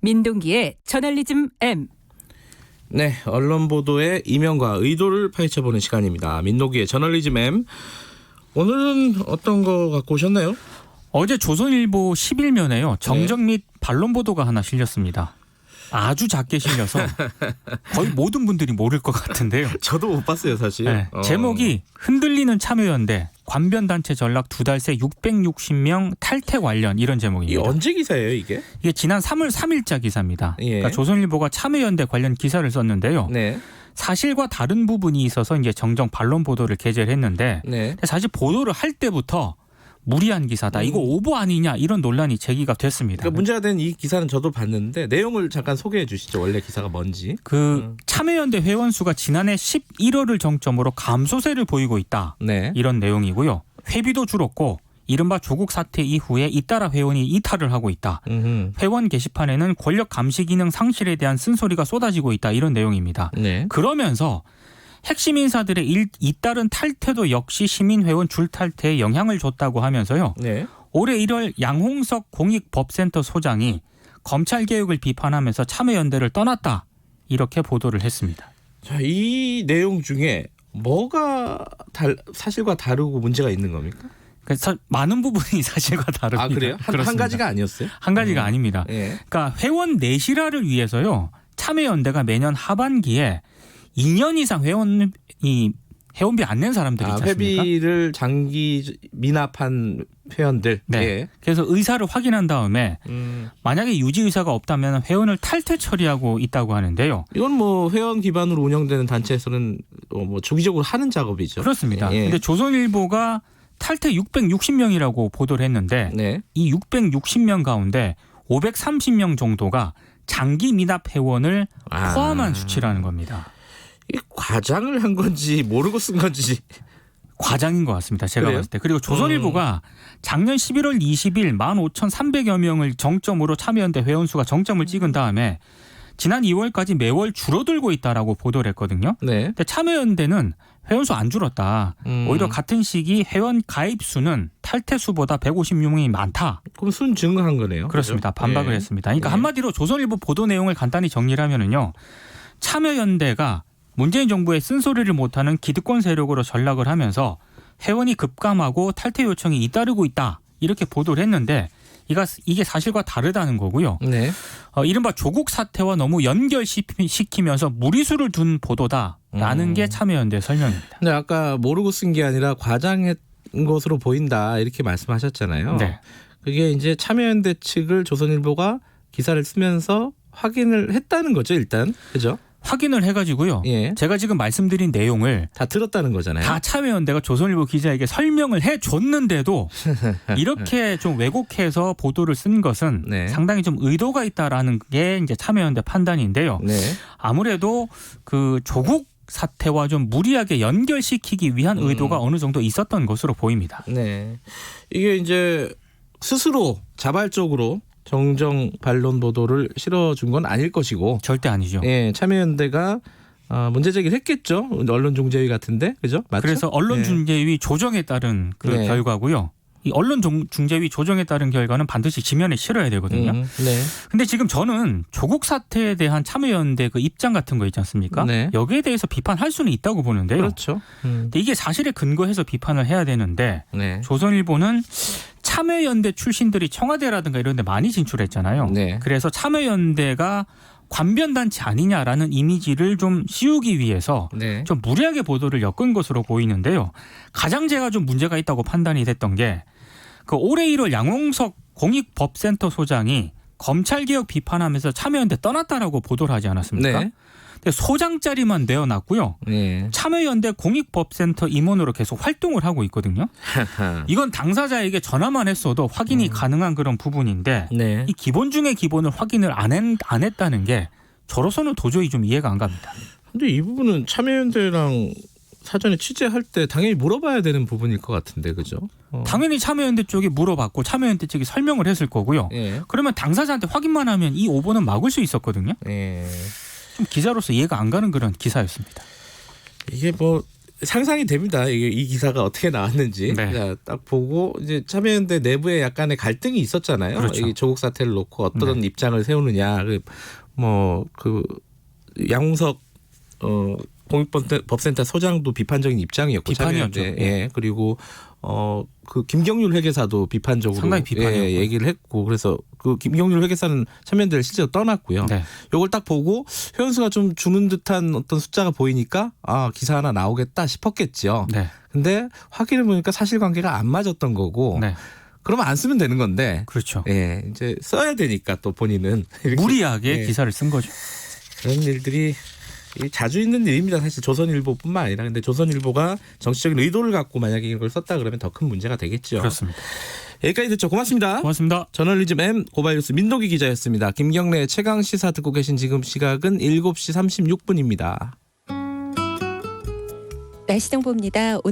민동기의 저널리즘 M. 네, 언론 보도의 이면과 의도를 파헤쳐보는 시간입니다. 민동기의 저널리즘 M. 오늘은 어떤 거 갖고 오셨나요? 어제 조선일보 11면에요. 정정 및 반론 보도가 하나 실렸습니다. 아주 작게 실려서 거의 모든 분들이 모를 것 같은데요. 저도 못 봤어요, 사실. 네, 제목이 흔들리는 참여연대 관변단체 전락 2달 새 660명 탈퇴 관련 이런 제목입니다. 이게 언제 기사예요, 이게? 이게 지난 3월 3일자 기사입니다. 예. 그러니까 조선일보가 참여연대 관련 기사를 썼는데요. 네. 사실과 다른 부분이 있어서 이제 정정 반론 보도를 게재를 했는데 네. 사실 보도를 할 때부터 무리한 기사다. 이거 오보 아니냐 이런 논란이 제기가 됐습니다. 그러니까 문제가 된 이 기사는 저도 봤는데 내용을 잠깐 소개해 주시죠. 원래 기사가 뭔지. 참여연대 회원 수가 지난해 11월을 정점으로 감소세를 보이고 있다. 네. 이런 내용이고요. 회비도 줄었고 이른바 조국 사태 이후에 잇따라 회원이 이탈을 하고 있다. 회원 게시판에는 권력 감시 기능 상실에 대한 쓴소리가 쏟아지고 있다. 이런 내용입니다. 네. 그러면서 핵심 인사들의 잇따른 탈퇴도 역시 시민회원 줄탈퇴에 영향을 줬다고 하면서요. 네. 올해 1월 양홍석 공익법센터 소장이 검찰개혁을 비판하면서 참여연대를 떠났다. 이렇게 보도를 했습니다. 자, 이 내용 중에 뭐가 사실과 다르고 문제가 있는 겁니까? 그래서 많은 부분이 사실과 다릅니다. 아, 그래요? 한 가지가 아니었어요? 한 가지가 아닙니다. 예. 그러니까 회원 내실화를 위해서요. 참여연대가 매년 하반기에 2년 이상 회원비 안 낸 사람들이 있지 않습니까? 회비를 장기 미납한 회원들. 네. 예. 그래서 의사를 확인한 다음에 만약에 유지 의사가 없다면 회원을 탈퇴 처리하고 있다고 하는데요. 이건 뭐 회원 기반으로 운영되는 단체에서는 뭐 주기적으로 하는 작업이죠. 그렇습니다. 예. 근데 조선일보가 탈퇴 660명이라고 보도를 했는데 네. 이 660명 가운데 530명 정도가 장기 미납 회원을 포함한 수치라는 겁니다. 이 과장을 한 건지 모르고 쓴 건지. 과장인 것 같습니다. 제가 그래요? 봤을 때. 그리고 조선일보가 작년 11월 20일 15,300여 명을 정점으로 참여연대 회원수가 정점을 찍은 다음에 지난 2월까지 매월 줄어들고 있다라고 보도를 했거든요. 네. 근데 참여연대는 회원수 안 줄었다. 오히려 같은 시기 회원 가입 수는 탈퇴 수보다 156명이 많다. 그럼 순 증가한 거네요. 그렇습니다. 그죠? 반박을 예. 했습니다. 그러니까 예. 한마디로 조선일보 보도 내용을 간단히 정리를 하면은요. 참여연대가 문재인 정부의 쓴소리를 못하는 기득권 세력으로 전락을 하면서 회원이 급감하고 탈퇴 요청이 잇따르고 있다. 이렇게 보도를 했는데 이게 사실과 다르다는 거고요. 네. 이른바 조국 사태와 너무 연결시키면서 무리수를 둔 보도다라는 게 참여연대 설명입니다. 근데 아까 모르고 쓴 게 아니라 과장한 것으로 보인다 이렇게 말씀하셨잖아요. 네. 그게 이제 참여연대 측을 조선일보가 기사를 쓰면서 확인을 했다는 거죠, 일단. 그죠? 확인을 해가지고요. 예. 제가 지금 말씀드린 내용을 다 들었다는 거잖아요. 다 참여연대가 조선일보 기자에게 설명을 해줬는데도 이렇게 좀 왜곡해서 보도를 쓴 것은 네. 상당히 좀 의도가 있다라는 게 이제 참여연대 판단인데요. 네. 아무래도 그 조국 사태와 좀 무리하게 연결시키기 위한 의도가 어느 정도 있었던 것으로 보입니다. 네. 이게 이제 스스로 자발적으로 정정 반론 보도를 실어준 건 아닐 것이고. 절대 아니죠. 예, 참여연대가 문제 제기를 했겠죠. 언론중재위 같은데, 그죠? 맞죠? 그래서 언론중재위 조정에 따른 그 네. 결과고요. 이 언론중재위 조정에 따른 결과는 반드시 지면에 실어야 되거든요. 네. 근데 지금 저는 조국 사태에 대한 참여연대 그 입장 같은 거 있지 않습니까? 네. 여기에 대해서 비판할 수는 있다고 보는데요. 그렇죠. 근데 이게 사실에 근거해서 비판을 해야 되는데 네. 조선일보는 참여연대 출신들이 청와대라든가 이런 데 많이 진출했잖아요. 네. 그래서 참여연대가 관변단체 아니냐라는 이미지를 좀 씌우기 위해서 네. 좀 무리하게 보도를 엮은 것으로 보이는데요. 가장 제가 좀 문제가 있다고 판단이 됐던 게 그 올해 1월 양홍석 공익법센터 소장이 검찰개혁 비판하면서 참여연대 떠났다라고 보도를 하지 않았습니까? 네. 근데 소장 자리만 내어놨고요. 네. 참여연대 공익법센터 임원으로 계속 활동을 하고 있거든요. 이건 당사자에게 전화만 했어도 확인이 가능한 그런 부분인데 네. 이 기본 중에 기본을 확인을 안 했다는 게 저로서는 도저히 좀 이해가 안 갑니다. 근데 이 부분은 참여연대랑 사전에 취재할 때 당연히 물어봐야 되는 부분일 것 같은데, 그죠? 당연히 참여연대 쪽이 물어봤고 참여연대 쪽이 설명을 했을 거고요. 예. 그러면 당사자한테 확인만 하면 이 오보는 막을 수 있었거든요. 예. 좀 기자로서 이해가 안 가는 그런 기사였습니다. 이게 뭐 상상이 됩니다. 이 기사가 어떻게 나왔는지. 네. 자, 딱 보고 이제 참여연대 내부에 약간의 갈등이 있었잖아요. 그렇죠. 이 조국 사태를 놓고 어떤 입장을 세우느냐. 그 양홍석 공익법센터 소장도 비판적인 입장이었고 비판이었죠. 참여연대. 예. 그리고 그 김경률 회계사도 비판적으로 상당히 비판이었고. 얘기를 했고 그래서 그 김경률 회계사는 참여연대를 실제로 떠났고요. 네. 요걸 딱 보고 회원수가 좀 주는 듯한 어떤 숫자가 보이니까 기사 하나 나오겠다 싶었겠죠. 네. 근데 확인해 보니까 사실관계가 안 맞았던 거고 네. 그러면 안 쓰면 되는 건데 그렇죠. 예, 이제 써야 되니까 또 본인은 이렇게 무리하게 예. 기사를 쓴 거죠. 그런 일들이 자주 있는 일입니다. 사실 조선일보뿐만 아니라 근데 조선일보가 정치적인 의도를 갖고 만약에 이걸 썼다 그러면 더 큰 문제가 되겠죠. 그렇습니다. 여기까지 듣죠. 고맙습니다. 고맙습니다. 저널리즘 M 고발뉴스 민노기 기자였습니다. 김경래 최강 시사 듣고 계신 지금 시각은 7시 36분입니다. 날씨 정보입니다.